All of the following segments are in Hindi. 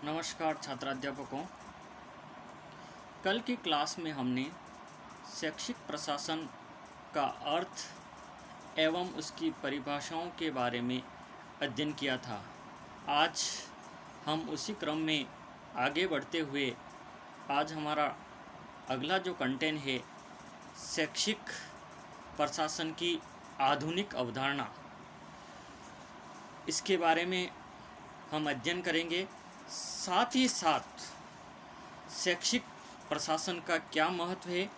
नमस्कार छात्राध्यापकों। कल की क्लास में हमने शैक्षिक प्रशासन का अर्थ एवं उसकी परिभाषाओं के बारे में अध्ययन किया था। आज हम उसी क्रम में आगे बढ़ते हुए आज हमारा अगला जो कंटेंट है शैक्षिक प्रशासन की आधुनिक अवधारणा, इसके बारे में हम अध्ययन करेंगे। साथ ही साथ शैक्षिक प्रशासन का क्या महत्व है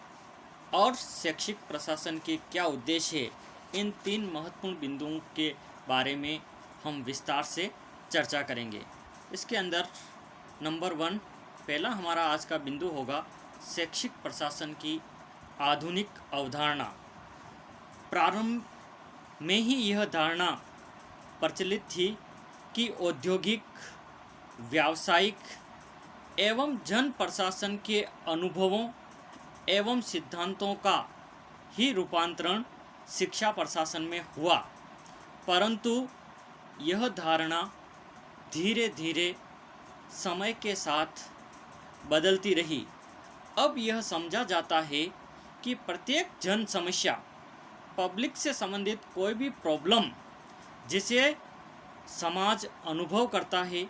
और शैक्षिक प्रशासन के क्या उद्देश्य है, इन तीन महत्वपूर्ण बिंदुओं के बारे में हम विस्तार से चर्चा करेंगे। इसके अंदर नंबर 1 पहला हमारा आज का बिंदु होगा शैक्षिक प्रशासन की आधुनिक अवधारणा। प्रारंभ में ही यह धारणा प्रचलित थी कि औद्योगिक, व्यावसायिक एवं जन प्रशासन के अनुभवों एवं सिद्धांतों का ही रूपांतरण शिक्षा प्रशासन में हुआ, परंतु यह धारणा धीरे धीरे समय के साथ बदलती रही। अब यह समझा जाता है कि प्रत्येक जन समस्या, पब्लिक से संबंधित कोई भी प्रॉब्लम जिसे समाज अनुभव करता है,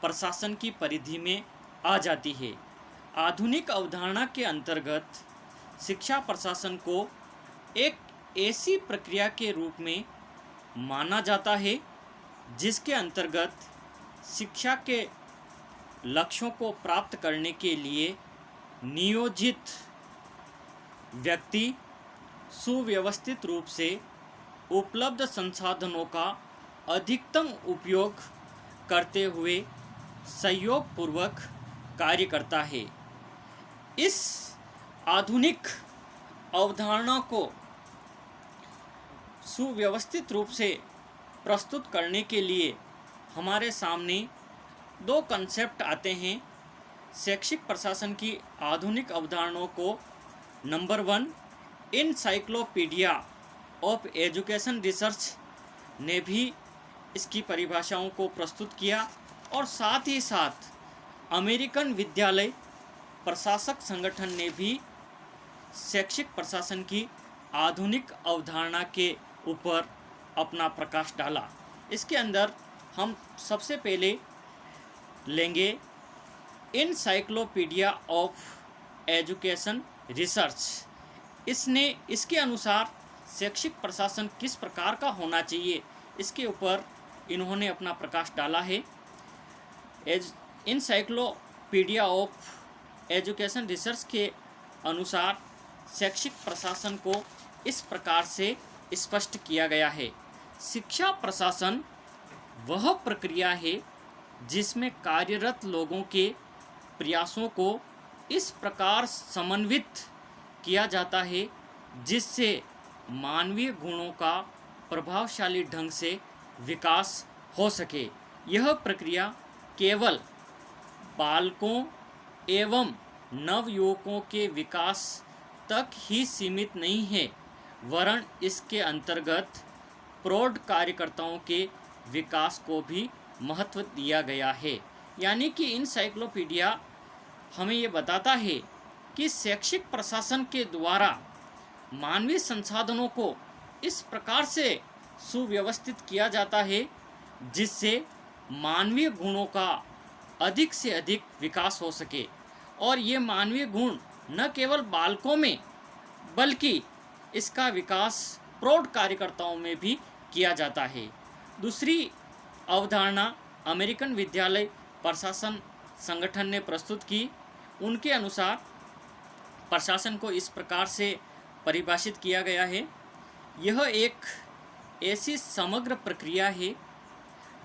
प्रशासन की परिधि में आ जाती है। आधुनिक अवधारणा के अंतर्गत शिक्षा प्रशासन को एक ऐसी प्रक्रिया के रूप में माना जाता है जिसके अंतर्गत शिक्षा के लक्ष्यों को प्राप्त करने के लिए नियोजित व्यक्ति सुव्यवस्थित रूप से उपलब्ध संसाधनों का अधिकतम उपयोग करते हुए सहयोगपूर्वक कार्य करता है। इस आधुनिक अवधारणा को सुव्यवस्थित रूप से प्रस्तुत करने के लिए हमारे सामने दो कंसेप्ट आते हैं। शैक्षिक प्रशासन की आधुनिक अवधारणाओं को number 1 encyclopaedia of education research ने भी इसकी परिभाषाओं को प्रस्तुत किया और साथ ही साथ अमेरिकन विद्यालय प्रशासक संगठन ने भी शैक्षिक प्रशासन की आधुनिक अवधारणा के ऊपर अपना प्रकाश डाला। इसके अंदर हम सबसे पहले लेंगे इनसाइक्लोपीडिया ऑफ एजुकेशन रिसर्च। इसके अनुसार शैक्षिक प्रशासन किस प्रकार का होना चाहिए, इसके ऊपर इन्होंने अपना प्रकाश डाला है। इनसाइक्लोपीडिया ऑफ एजुकेशन रिसर्च के अनुसार शैक्षिक प्रशासन को इस प्रकार से स्पष्ट किया गया है। शिक्षा प्रशासन वह प्रक्रिया है जिसमें कार्यरत लोगों के प्रयासों को इस प्रकार समन्वित किया जाता है जिससे मानवीय गुणों का प्रभावशाली ढंग से विकास हो सके। यह प्रक्रिया केवल बालकों एवं नवयुवकों के विकास तक ही सीमित नहीं है, वरन इसके अंतर्गत प्रौढ़ कार्यकर्ताओं के विकास को भी महत्व दिया गया है। यानी कि इनसाइक्लोपीडिया हमें ये बताता है कि शैक्षिक प्रशासन के द्वारा मानवीय संसाधनों को इस प्रकार से सुव्यवस्थित किया जाता है जिससे मानवीय गुणों का अधिक से अधिक विकास हो सके। और ये मानवीय गुण न केवल बालकों में बल्कि इसका विकास प्रौढ़ कार्यकर्ताओं में भी किया जाता है। दूसरी अवधारणा अमेरिकन विद्यालय प्रशासन संगठन ने प्रस्तुत की। उनके अनुसार प्रशासन को इस प्रकार से परिभाषित किया गया है। यह एक ऐसी समग्र प्रक्रिया है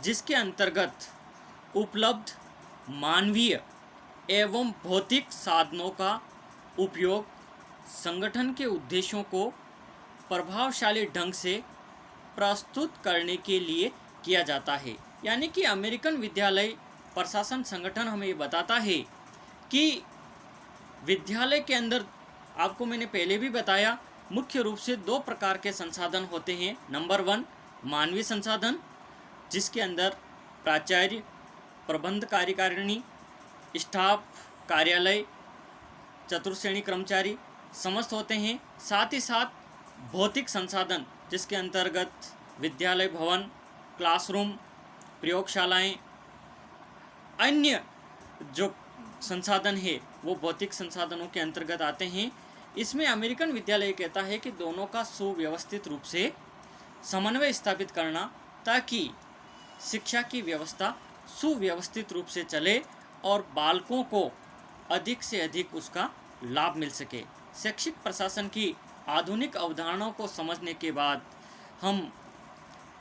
जिसके अंतर्गत उपलब्ध मानवीय एवं भौतिक साधनों का उपयोग संगठन के उद्देश्यों को प्रभावशाली ढंग से प्रस्तुत करने के लिए किया जाता है। यानी कि अमेरिकन विद्यालय प्रशासन संगठन हमें ये बताता है कि विद्यालय के अंदर, आपको मैंने पहले भी बताया, मुख्य रूप से 2 प्रकार के संसाधन होते हैं। नंबर 1 मानवीय संसाधन, जिसके अंदर प्राचार्य, प्रबंध कार्यकारिणी, स्टाफ, कार्यालय, चतुर्श्रेणी कर्मचारी समस्त होते हैं। साथ ही साथ भौतिक संसाधन, जिसके अंतर्गत विद्यालय भवन, क्लासरूम, प्रयोगशालाएं, अन्य जो संसाधन है वो भौतिक संसाधनों के अंतर्गत आते हैं। इसमें अमेरिकन विद्यालय कहता है कि दोनों का सुव्यवस्थित रूप से समन्वय स्थापित करना, ताकि शिक्षा की व्यवस्था सुव्यवस्थित रूप से चले और बालकों को अधिक से अधिक उसका लाभ मिल सके। शैक्षिक प्रशासन की आधुनिक अवधारणाओं को समझने के बाद हम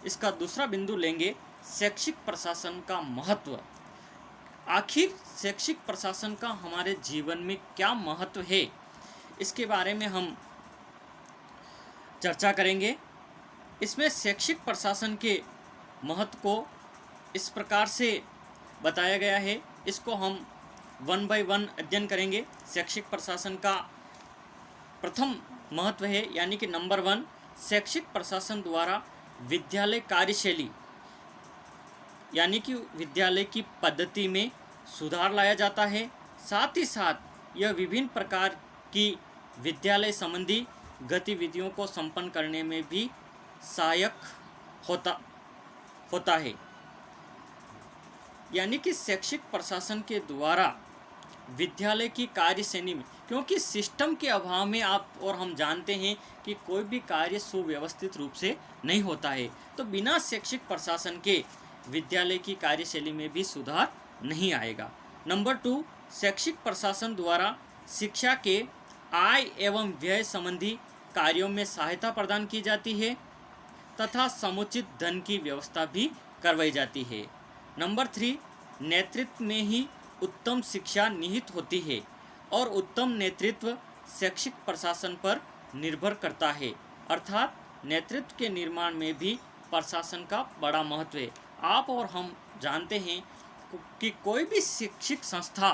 इसका दूसरा बिंदु लेंगे, शैक्षिक प्रशासन का महत्व। आखिर शैक्षिक प्रशासन का हमारे जीवन में क्या महत्व है, इसके बारे में हम चर्चा करेंगे। इसमें शैक्षिक प्रशासन के महत्व को इस प्रकार से बताया गया है, इसको हम 1 बाय 1 अध्ययन करेंगे। शैक्षिक प्रशासन का प्रथम महत्व है, यानी कि नंबर 1, शैक्षिक प्रशासन द्वारा विद्यालय कार्यशैली यानी कि विद्यालय की पद्धति में सुधार लाया जाता है। साथ ही साथ यह विभिन्न प्रकार की विद्यालय संबंधी गतिविधियों को संपन्न करने में भी सहायक होता है। यानी कि शैक्षिक प्रशासन के द्वारा विद्यालय की कार्यशैली में, क्योंकि सिस्टम के अभाव में आप और हम जानते हैं कि कोई भी कार्य सुव्यवस्थित रूप से नहीं होता है, तो बिना शैक्षिक प्रशासन के विद्यालय की कार्यशैली में भी सुधार नहीं आएगा। नंबर 2, शैक्षिक प्रशासन द्वारा शिक्षा के आय एवं व्यय संबंधी कार्यों में सहायता प्रदान की जाती है तथा समुचित धन की व्यवस्था भी करवाई जाती है। नंबर 3, नेतृत्व में ही उत्तम शिक्षा निहित होती है और उत्तम नेतृत्व शैक्षिक प्रशासन पर निर्भर करता है, अर्थात नेतृत्व के निर्माण में भी प्रशासन का बड़ा महत्व है। आप और हम जानते हैं कि कोई भी शैक्षिक संस्था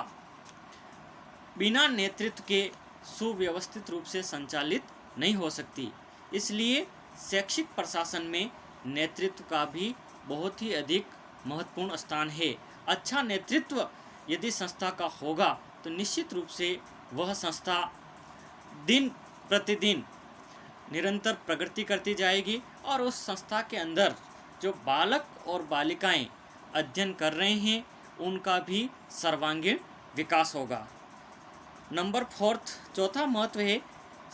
बिना नेतृत्व के सुव्यवस्थित रूप से संचालित नहीं हो सकती। इसलिए शैक्षिक प्रशासन में नेतृत्व का भी बहुत ही अधिक महत्वपूर्ण स्थान है। अच्छा नेतृत्व यदि संस्था का होगा तो निश्चित रूप से वह संस्था दिन प्रतिदिन निरंतर प्रगति करती जाएगी और उस संस्था के अंदर जो बालक और बालिकाएं अध्ययन कर रहे हैं उनका भी सर्वांगीण विकास होगा। नंबर 4, चौथा महत्व है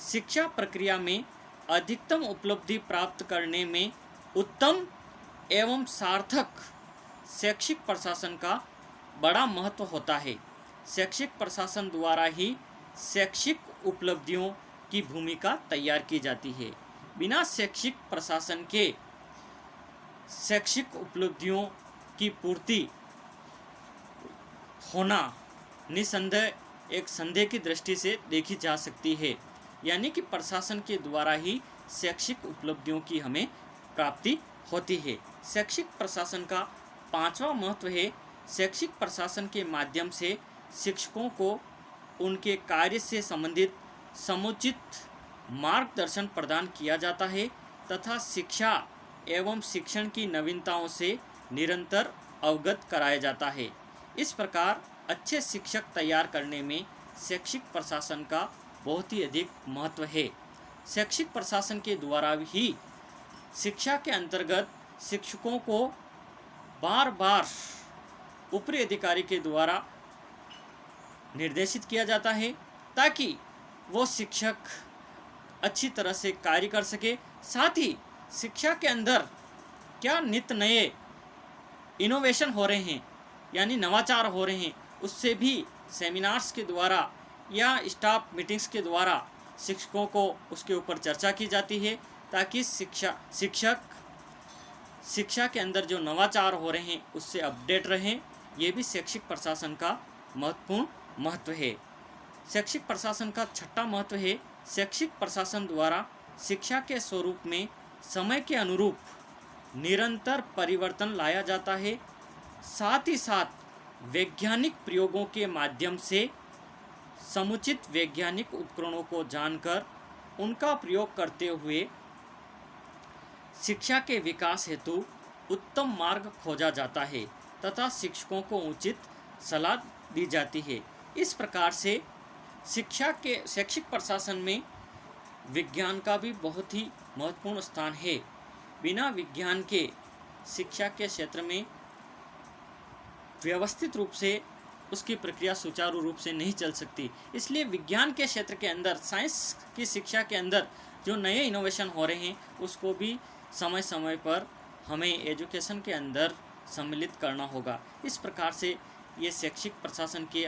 शिक्षा प्रक्रिया में अधिकतम उपलब्धि प्राप्त करने में उत्तम एवं सार्थक शैक्षिक प्रशासन का बड़ा महत्व होता है। शैक्षिक प्रशासन द्वारा ही शैक्षिक उपलब्धियों की भूमिका तैयार की जाती है। बिना शैक्षिक प्रशासन के शैक्षिक उपलब्धियों की पूर्ति होना निसंदेह एक संदेह की दृष्टि से देखी जा सकती है। यानी कि प्रशासन के द्वारा ही शैक्षिक उपलब्धियों की हमें प्राप्ति होती है। शैक्षिक प्रशासन का 5वां महत्व है शैक्षिक प्रशासन के माध्यम से शिक्षकों को उनके कार्य से संबंधित समुचित मार्गदर्शन प्रदान किया जाता है तथा शिक्षा एवं शिक्षण की नवीनताओं से निरंतर अवगत कराया जाता है। इस प्रकार अच्छे शिक्षक तैयार करने में शैक्षिक प्रशासन का बहुत ही अधिक महत्व है। शैक्षिक प्रशासन के द्वारा ही शिक्षा के अंतर्गत शिक्षकों को बार बार ऊपरी अधिकारी के द्वारा निर्देशित किया जाता है ताकि वो शिक्षक अच्छी तरह से कार्य कर सके। साथ ही शिक्षा के अंदर क्या नित नए इनोवेशन हो रहे हैं यानी नवाचार हो रहे हैं, उससे भी सेमिनार्स के द्वारा या स्टाफ मीटिंग्स के द्वारा शिक्षकों को उसके ऊपर चर्चा की जाती है ताकि शिक्षा के अंदर जो नवाचार हो रहे हैं उससे अपडेट रहें। ये भी शैक्षिक प्रशासन का महत्वपूर्ण महत्व है। शैक्षिक प्रशासन का 6वां महत्व है शैक्षिक प्रशासन द्वारा शिक्षा के स्वरूप में समय के अनुरूप निरंतर परिवर्तन लाया जाता है। साथ ही साथ वैज्ञानिक प्रयोगों के माध्यम से समुचित वैज्ञानिक उपकरणों को जानकर उनका प्रयोग करते हुए शिक्षा के विकास हेतु उत्तम मार्ग खोजा जाता है तथा शिक्षकों को उचित सलाह दी जाती है। इस प्रकार से शैक्षिक प्रशासन में विज्ञान का भी बहुत ही महत्वपूर्ण स्थान है। बिना विज्ञान के शिक्षा के क्षेत्र में व्यवस्थित रूप से उसकी प्रक्रिया सुचारू रूप से नहीं चल सकती। इसलिए विज्ञान के क्षेत्र के अंदर, साइंस की शिक्षा के अंदर जो नए इनोवेशन हो रहे हैं उसको भी समय समय पर हमें एजुकेशन के अंदर सम्मिलित करना होगा। इस प्रकार से ये शैक्षिक प्रशासन के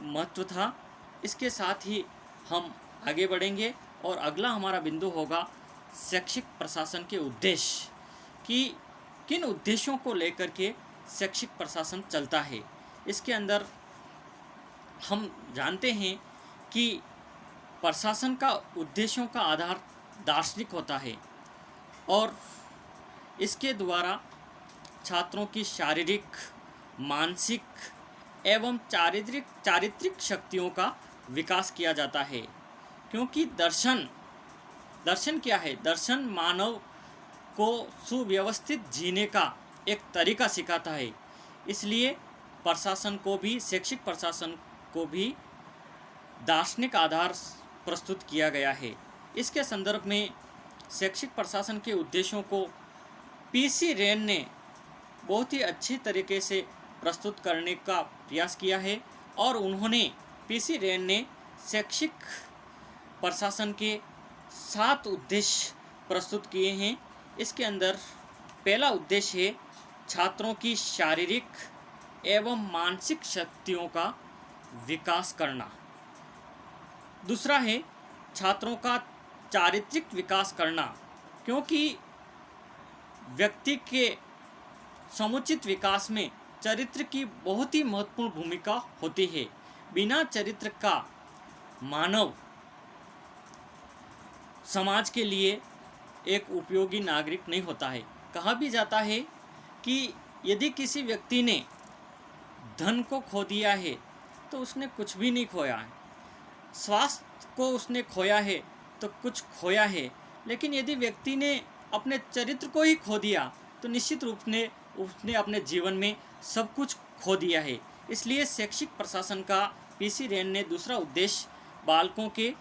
महत्व था। इसके साथ ही हम आगे बढ़ेंगे और अगला हमारा बिंदु होगा शैक्षिक प्रशासन के उद्देश्य, कि किन उद्देश्यों को लेकर के शैक्षिक प्रशासन चलता है। इसके अंदर हम जानते हैं कि प्रशासन का उद्देश्यों का आधार दार्शनिक होता है और इसके द्वारा छात्रों की शारीरिक, मानसिक एवं चारित्रिक शक्तियों का विकास किया जाता है। क्योंकि दर्शन क्या है? दर्शन मानव को सुव्यवस्थित जीने का एक तरीका सिखाता है। इसलिए शैक्षिक प्रशासन को भी दार्शनिक आधार प्रस्तुत किया गया है। इसके संदर्भ में शैक्षिक प्रशासन के उद्देश्यों को पीसी रेन ने बहुत ही अच्छी तरीके से प्रस्तुत करने का प्रयास किया है और पीसी रेन ने शैक्षिक प्रशासन के 7 उद्देश्य प्रस्तुत किए हैं। इसके अंदर पहला उद्देश्य है छात्रों की शारीरिक एवं मानसिक शक्तियों का विकास करना। दूसरा है छात्रों का चारित्रिक विकास करना, क्योंकि व्यक्ति के समुचित विकास में चरित्र की बहुत ही महत्वपूर्ण भूमिका होती है। बिना चरित्र का मानव समाज के लिए एक उपयोगी नागरिक नहीं होता है। कहा भी जाता है कि यदि किसी व्यक्ति ने धन को खो दिया है तो उसने कुछ भी नहीं खोया है, स्वास्थ्य को उसने खोया है तो कुछ खोया है, लेकिन यदि व्यक्ति ने अपने चरित्र को ही खो दिया तो निश्चित रूप से उसने अपने जीवन में सब कुछ खो दिया है। इसलिए शैक्षिक प्रशासन का पीसी रेन ने दूसरा उद्देश्य बालकों के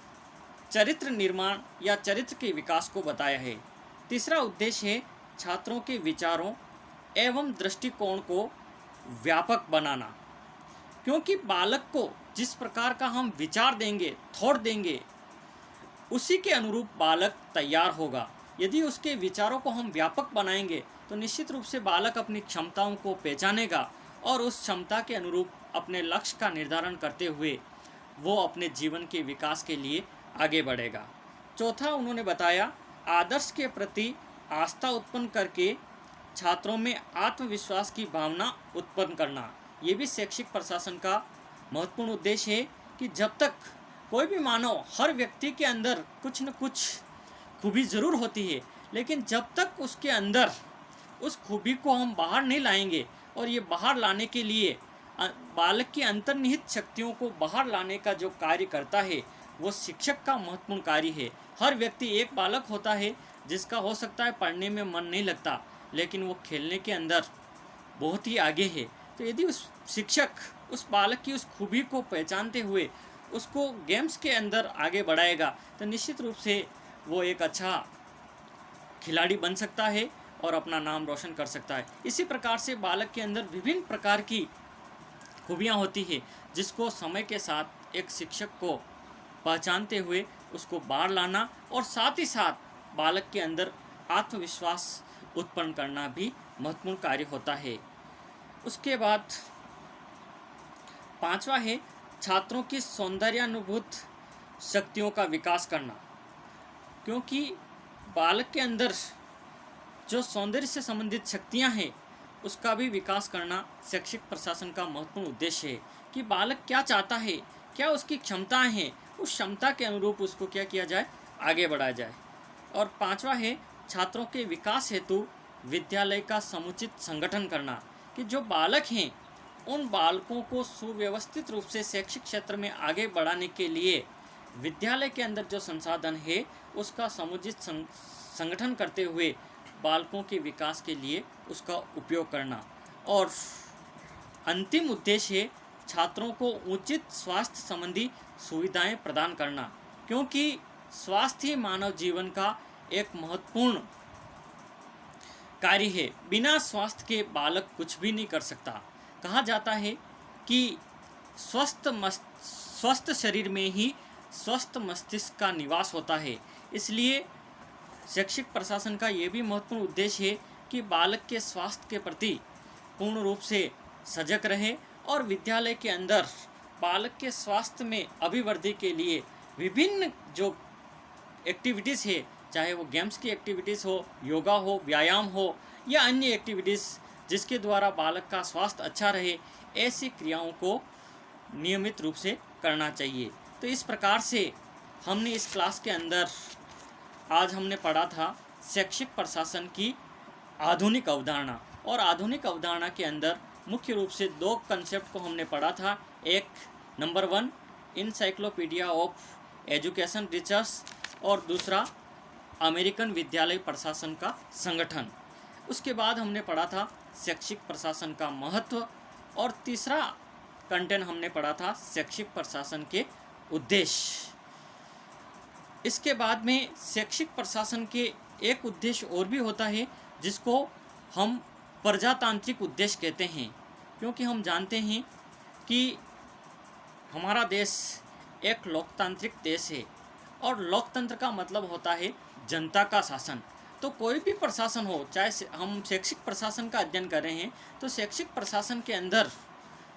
चरित्र निर्माण या चरित्र के विकास को बताया है। तीसरा उद्देश्य है छात्रों के विचारों एवं दृष्टिकोण को व्यापक बनाना, क्योंकि बालक को जिस प्रकार का हम विचार देंगे, थॉट देंगे, उसी के अनुरूप बालक तैयार होगा। यदि उसके विचारों को हम व्यापक बनाएंगे तो निश्चित रूप से बालक अपनी क्षमताओं को पहचानेगा और उस क्षमता के अनुरूप अपने लक्ष्य का निर्धारण करते हुए वो अपने जीवन के विकास के लिए आगे बढ़ेगा। चौथा उन्होंने बताया आदर्श के प्रति आस्था उत्पन्न करके छात्रों में आत्मविश्वास की भावना उत्पन्न करना। ये भी शैक्षिक प्रशासन का महत्वपूर्ण उद्देश्य है कि जब तक कोई भी मानव, हर व्यक्ति के अंदर कुछ न कुछ खूबी ज़रूर होती है, लेकिन जब तक उसके अंदर उस खूबी को हम बाहर नहीं लाएंगे और ये बाहर लाने के लिए बालक की अंतर्निहित शक्तियों को बाहर लाने का जो कार्य करता है वो शिक्षक का महत्वपूर्ण कार्य है। हर व्यक्ति, एक बालक होता है जिसका हो सकता है पढ़ने में मन नहीं लगता, लेकिन वो खेलने के अंदर बहुत ही आगे है। तो यदि उस शिक्षक उस बालक की उस खूबी को पहचानते हुए उसको गेम्स के अंदर आगे बढ़ाएगा तो निश्चित रूप से वो एक अच्छा खिलाड़ी बन सकता है और अपना नाम रोशन कर सकता है। इसी प्रकार से बालक के अंदर विभिन्न प्रकार की खूबियाँ होती है जिसको समय के साथ एक शिक्षक को पहचानते हुए उसको बाहर लाना और साथ ही साथ बालक के अंदर आत्मविश्वास उत्पन्न करना भी महत्वपूर्ण कार्य होता है। उसके बाद 5वां है छात्रों की सौंदर्यानुभूत शक्तियों का विकास करना, क्योंकि बालक के अंदर जो सौंदर्य से संबंधित शक्तियां हैं उसका भी विकास करना शैक्षिक प्रशासन का महत्वपूर्ण उद्देश्य है कि बालक क्या चाहता है, क्या उसकी क्षमताएं हैं, उस क्षमता के अनुरूप उसको क्या किया जाए, आगे बढ़ाया जाए। और 5वां है छात्रों के विकास हेतु विद्यालय का समुचित संगठन करना, कि जो बालक हैं उन बालकों को सुव्यवस्थित रूप से शैक्षिक क्षेत्र में आगे बढ़ाने के लिए विद्यालय के अंदर जो संसाधन है उसका समुचित संगठन करते हुए बालकों के विकास के लिए उसका उपयोग करना। और अंतिम उद्देश्य है छात्रों को उचित स्वास्थ्य संबंधी सुविधाएं प्रदान करना, क्योंकि स्वास्थ्य ही मानव जीवन का एक महत्वपूर्ण कार्य है। बिना स्वास्थ्य के बालक कुछ भी नहीं कर सकता। कहा जाता है कि स्वस्थ शरीर में ही स्वस्थ मस्तिष्क का निवास होता है। इसलिए शैक्षिक प्रशासन का ये भी महत्वपूर्ण उद्देश्य है कि बालक के स्वास्थ्य के प्रति पूर्ण रूप से सजग रहे और विद्यालय के अंदर बालक के स्वास्थ्य में अभिवृद्धि के लिए विभिन्न जो एक्टिविटीज़ है, चाहे वो गेम्स की एक्टिविटीज़ हो, योगा हो, व्यायाम हो या अन्य एक्टिविटीज़ जिसके द्वारा बालक का स्वास्थ्य अच्छा रहे, ऐसी क्रियाओं को नियमित रूप से करना चाहिए। तो इस प्रकार से हमने इस क्लास के अंदर आज हमने पढ़ा था शैक्षिक प्रशासन की आधुनिक अवधारणा, और आधुनिक अवधारणा के अंदर मुख्य रूप से दो कंसेप्ट को हमने पढ़ा था। एक number 1 encyclopaedia of education research और दूसरा अमेरिकन विद्यालय प्रशासन का संगठन। उसके बाद हमने पढ़ा था शैक्षिक प्रशासन का महत्व, और तीसरा कंटेंट हमने पढ़ा था शैक्षिक प्रशासन के उद्देश्य। इसके बाद में शैक्षिक प्रशासन के एक उद्देश्य और भी होता है जिसको हम प्रजातांत्रिक उद्देश्य कहते हैं, क्योंकि हम जानते हैं कि हमारा देश एक लोकतांत्रिक देश है और लोकतंत्र का मतलब होता है जनता का शासन। तो कोई भी प्रशासन हो, चाहे हम शैक्षिक प्रशासन का अध्ययन कर रहे हैं, तो शैक्षिक प्रशासन के अंदर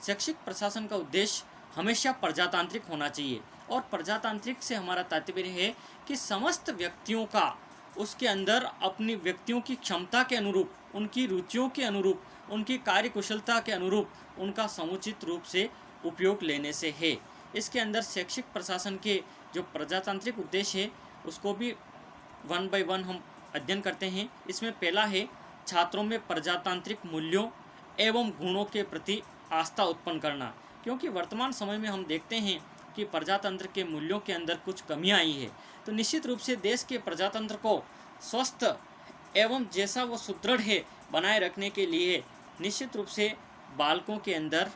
शैक्षिक प्रशासन का उद्देश्य हमेशा प्रजातांत्रिक होना चाहिए। और प्रजातांत्रिक से हमारा तात्पर्य है कि समस्त व्यक्तियों का उसके अंदर अपनी व्यक्तियों की क्षमता के अनुरूप, उनकी रुचियों के अनुरूप, उनकी कार्यकुशलता के अनुरूप उनका समुचित रूप से उपयोग लेने से है। इसके अंदर शैक्षिक प्रशासन के जो प्रजातांत्रिक उद्देश्य है उसको भी 1 by 1 हम अध्ययन करते हैं। इसमें पहला है छात्रों में प्रजातांत्रिक मूल्यों एवं गुणों के प्रति आस्था उत्पन्न करना, क्योंकि वर्तमान समय में हम देखते हैं कि प्रजातंत्र के मूल्यों के अंदर कुछ कमियां आई है। तो निश्चित रूप से देश के प्रजातंत्र को स्वस्थ एवं जैसा वो सुदृढ़ है बनाए रखने के लिए निश्चित रूप से बालकों के अंदर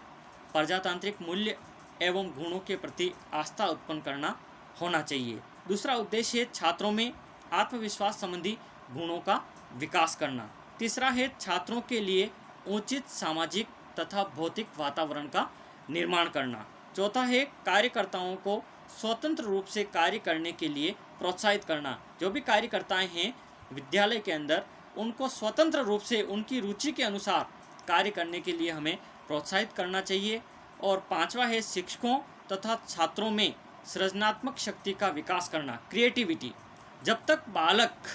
प्रजातांत्रिक मूल्य एवं गुणों के प्रति आस्था उत्पन्न करना होना चाहिए। दूसरा उद्देश्य है छात्रों में आत्मविश्वास संबंधी गुणों का विकास करना। तीसरा है छात्रों के लिए उचित सामाजिक तथा भौतिक वातावरण का निर्माण करना। चौथा है कार्यकर्ताओं को स्वतंत्र रूप से कार्य करने के लिए प्रोत्साहित करना। जो भी कार्यकर्ताएं हैं विद्यालय के अंदर, उनको स्वतंत्र रूप से उनकी रुचि के अनुसार कार्य करने के लिए हमें प्रोत्साहित करना चाहिए। और पांचवा है शिक्षकों तथा छात्रों में सृजनात्मक शक्ति का विकास करना, क्रिएटिविटी। जब तक बालक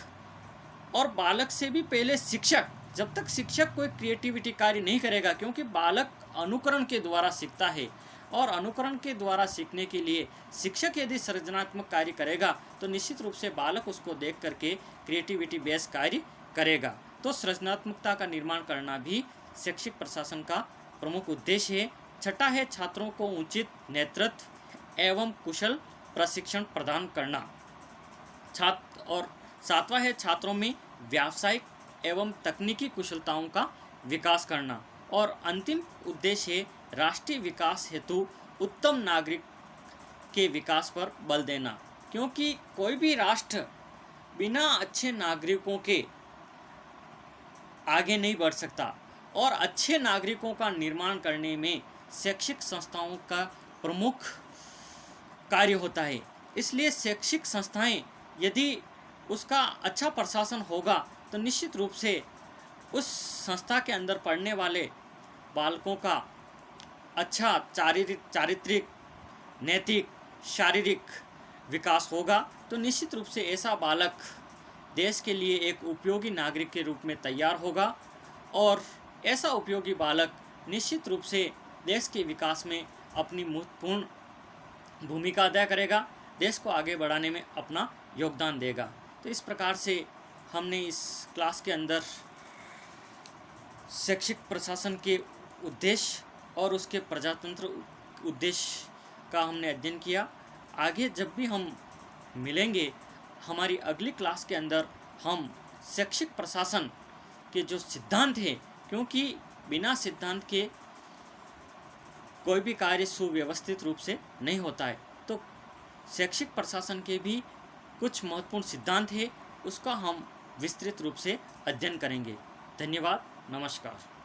और बालक से भी पहले शिक्षक, जब तक शिक्षक कोई क्रिएटिविटी कार्य नहीं करेगा, क्योंकि बालक अनुकरण के द्वारा सीखता है और अनुकरण के द्वारा सीखने के लिए शिक्षक यदि सृजनात्मक कार्य करेगा तो निश्चित रूप से बालक उसको देख करके क्रिएटिविटी बेस्ड कार्य करेगा। तो सृजनात्मकता का निर्माण करना भी शैक्षिक प्रशासन का प्रमुख उद्देश्य है। छठा है छात्रों को उचित नेतृत्व एवं कुशल प्रशिक्षण प्रदान करना। और सातवां है छात्रों में व्यावसायिक एवं तकनीकी कुशलताओं का विकास करना। और अंतिम उद्देश्य है राष्ट्रीय विकास हेतु उत्तम नागरिक के विकास पर बल देना, क्योंकि कोई भी राष्ट्र बिना अच्छे नागरिकों के आगे नहीं बढ़ सकता। और अच्छे नागरिकों का निर्माण करने में शैक्षिक संस्थाओं का प्रमुख कार्य होता है। इसलिए शैक्षिक संस्थाएं यदि उसका अच्छा प्रशासन होगा तो निश्चित रूप से उस संस्था के अंदर पढ़ने वाले बालकों का अच्छा चारित्रिक, नैतिक, शारीरिक विकास होगा। तो निश्चित रूप से ऐसा बालक देश के लिए एक उपयोगी नागरिक के रूप में तैयार होगा और ऐसा उपयोगी बालक निश्चित रूप से देश के विकास में अपनी महत्वपूर्ण भूमिका अदा करेगा, देश को आगे बढ़ाने में अपना योगदान देगा। तो इस प्रकार से हमने इस क्लास के अंदर शैक्षिक प्रशासन के उद्देश्य और उसके प्रजातंत्र उद्देश्य का हमने अध्ययन किया। आगे जब भी हम मिलेंगे हमारी अगली क्लास के अंदर हम शैक्षिक प्रशासन के जो सिद्धांत हैं, क्योंकि बिना सिद्धांत के कोई भी कार्य सुव्यवस्थित रूप से नहीं होता है। तो शैक्षिक प्रशासन के भी कुछ महत्वपूर्ण सिद्धांत है, उसका हम विस्तृत रूप से अध्ययन करेंगे। धन्यवाद, नमस्कार।